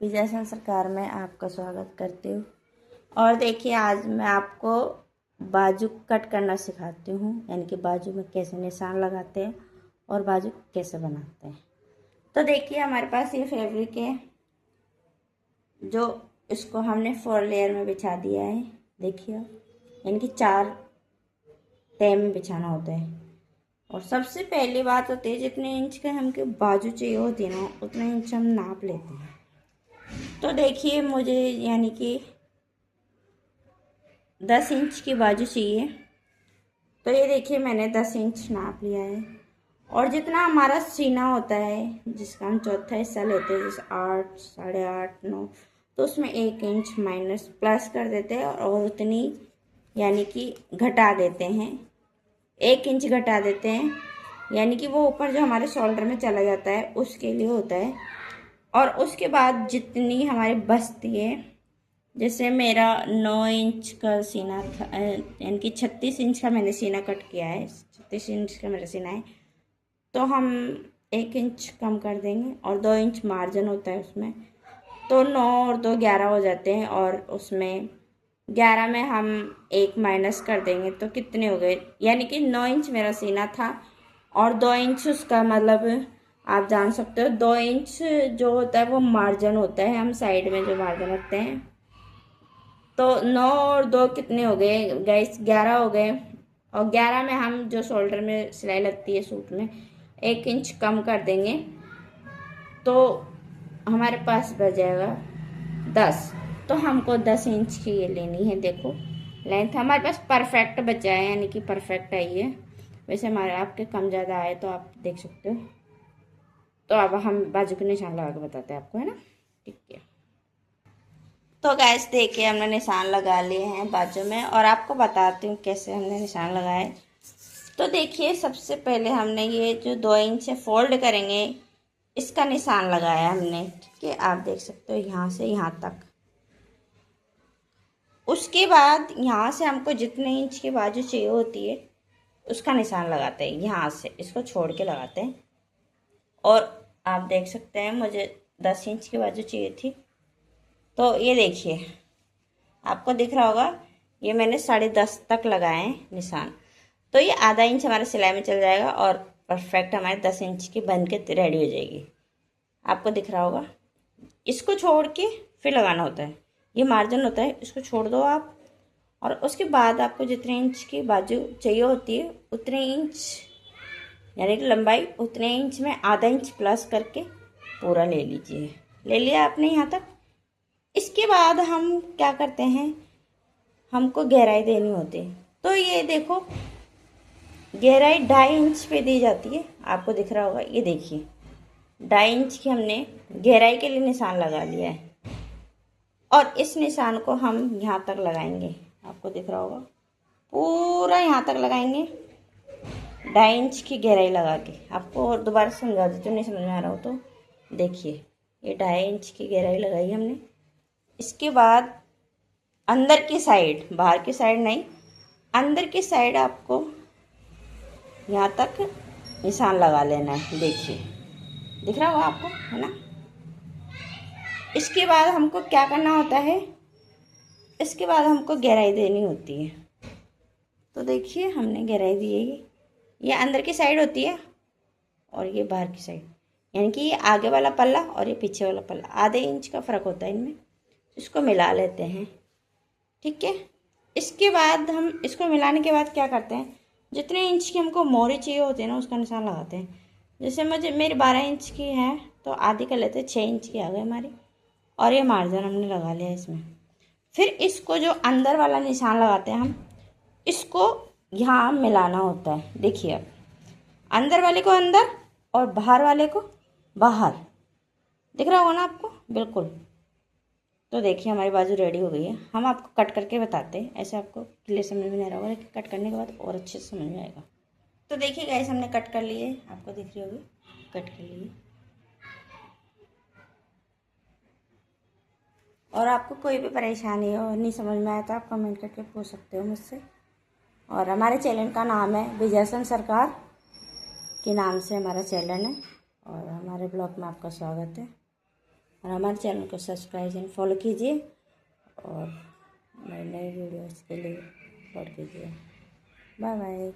विजय सरकार में आपका स्वागत करती हूँ। और देखिए, आज मैं आपको बाजू कट करना सिखाती हूँ, यानी कि बाजू में कैसे निशान लगाते हैं और बाजू कैसे बनाते हैं। तो देखिए, हमारे पास ये फैब्रिक है जो इसको हमने 4 लेयर में बिछा दिया है। देखिए, यानी कि 4 तह में बिछाना होता है। और सबसे पहली बात होती है, जितने इंच के हमके बाजू चाहिए होती है ना, उतने इंच हम नाप लेते हैं। तो देखिए, मुझे यानी कि 10 इंच की बाजू चाहिए। तो ये देखिए, मैंने 10 इंच नाप लिया है। और जितना हमारा सीना होता है, जिसका हम चौथा हिस्सा लेते हैं, जैसे 8, 8.5, 9, तो उसमें 1 इंच माइनस प्लस कर देते हैं और उतनी यानी कि घटा देते हैं। 1 इंच घटा देते हैं, यानी कि वो ऊपर जो हमारे शोल्डर में चला जाता है उसके लिए होता है। और उसके बाद जितनी हमारी बचती है, जैसे मेरा 9 इंच का सीना था, यानी कि 36 इंच का मैंने सीना कट किया है, 36 इंच का मेरा सीना है, तो हम 1 इंच कम कर देंगे और 2 इंच मार्जिन होता है उसमें। तो 9 और 2 11 हो जाते हैं, और उसमें 11 में हम 1 माइनस कर देंगे तो कितने हो गए, यानी कि 9 इंच मेरा सीना था और 2 इंच उसका मतलब आप जान सकते हो, 2 इंच जो होता है वो मार्जिन होता है, हम साइड में जो मार्जिन रखते हैं। तो 9 और 2 कितने हो गए गाइस, 11 हो गए। और 11 में हम जो शोल्डर में सिलाई लगती है सूट में, 1 इंच कम कर देंगे तो हमारे पास बच जाएगा 10। तो हमको 10 इंच की ये लेनी है। देखो, लेंथ हमारे पास परफेक्ट बचा है, यानी कि परफेक्ट आई है। वैसे हमारे आपके कम ज़्यादा आए तो आप देख सकते हो। तो अब हम बाजू के निशान लगा के बताते हैं आपको, है ना। ठीक है, तो गैस देखिए, हमने निशान लगा लिए हैं बाजू में, और आपको बताती हूँ कैसे हमने निशान लगाए। तो देखिए, सबसे पहले हमने ये जो 2 इंच फोल्ड करेंगे, इसका निशान लगाया हमने। ठीक है, आप देख सकते हो यहाँ से यहाँ तक। उसके बाद यहाँ से हमको जितने इंच की बाजू चाहिए होती है उसका निशान लगाते हैं, यहाँ से इसको छोड़ के लगाते हैं। और आप देख सकते हैं, मुझे 10 इंच की बाजू चाहिए थी। तो ये देखिए, आपको दिख रहा होगा, ये मैंने 10.5 तक लगाए हैं निशान। तो ये आधा इंच हमारे सिलाई में चल जाएगा और परफेक्ट हमारे 10 इंच की बन के रेडी हो जाएगी। आपको दिख रहा होगा, इसको छोड़ के फिर लगाना होता है। ये मार्जिन होता है, इसको छोड़ दो आप। और उसके बाद आपको जितने इंच की बाजू चाहिए होती है उतने इंच, यानी कि लंबाई उतने इंच में आधा इंच प्लस करके पूरा ले लीजिए। ले लिया आपने यहाँ तक। इसके बाद हम क्या करते हैं, हमको गहराई देनी होती है। तो ये देखो, गहराई 2.5 इंच पे दी जाती है। आपको दिख रहा होगा, ये देखिए, 2.5 इंच की हमने गहराई के लिए निशान लगा लिया है। और इस निशान को हम यहाँ तक लगाएंगे। आपको दिख रहा होगा, पूरा यहाँ तक लगाएंगे 2.5 इंच की गहराई लगा के। आपको और दोबारा समझा देती हूँ, नहीं समझ में आ रहा हो तो देखिए, ये 2.5 इंच की गहराई लगाई हमने। इसके बाद अंदर की साइड, बाहर की साइड नहीं, अंदर की साइड आपको यहाँ तक निशान लगा लेना है। देखिए, दिख रहा होगा आपको, है ना। इसके बाद हमको क्या करना होता है, इसके बाद हमको गहराई देनी होती है। तो देखिए, हमने गहराई दी है। ये अंदर की साइड होती है और ये बाहर की साइड, यानी कि ये आगे वाला पल्ला और ये पीछे वाला पल्ला, आधे इंच का फ़र्क होता है इनमें। इसको मिला लेते हैं। ठीक है, इसके बाद हम इसको मिलाने के बाद क्या करते हैं, जितने इंच की हमको मोहरी चाहिए होती है ना, उसका निशान लगाते हैं। जैसे मेरी 12 इंच की है तो आधी कर लेते हैं, 6 इंच की आ गई हमारी। और ये मार्जिन हमने लगा लिया इसमें। फिर इसको जो अंदर वाला निशान लगाते हैं हम, इसको यहाँ मिलाना होता है। देखिए, अब अंदर वाले को अंदर और बाहर वाले को बाहर, दिख रहा होगा ना आपको, बिल्कुल। तो देखिए, हमारी बाजू रेडी हो गई है। हम आपको कट करके बताते हैं, ऐसे आपको क्लियर समझ में नहीं आ रहा होगा, लेकिन कट करने के बाद और अच्छे से समझ में आएगा। तो देखिए गाइस, हमने कट कर लिए, आपको दिख रही होगी, कट कर लिए। और आपको कोई भी परेशानी हो, नहीं समझ में आया तो आप कमेंट करके पूछ सकते हो मुझसे। और हमारे चैनल का नाम है विजय सरकार के नाम से हमारा चैनल है, और हमारे ब्लॉग में आपका स्वागत है। और हमारे चैनल को सब्सक्राइब एंड फॉलो कीजिए और नई नई वीडियोस के लिए सपोर्ट कीजिए। Bye bye.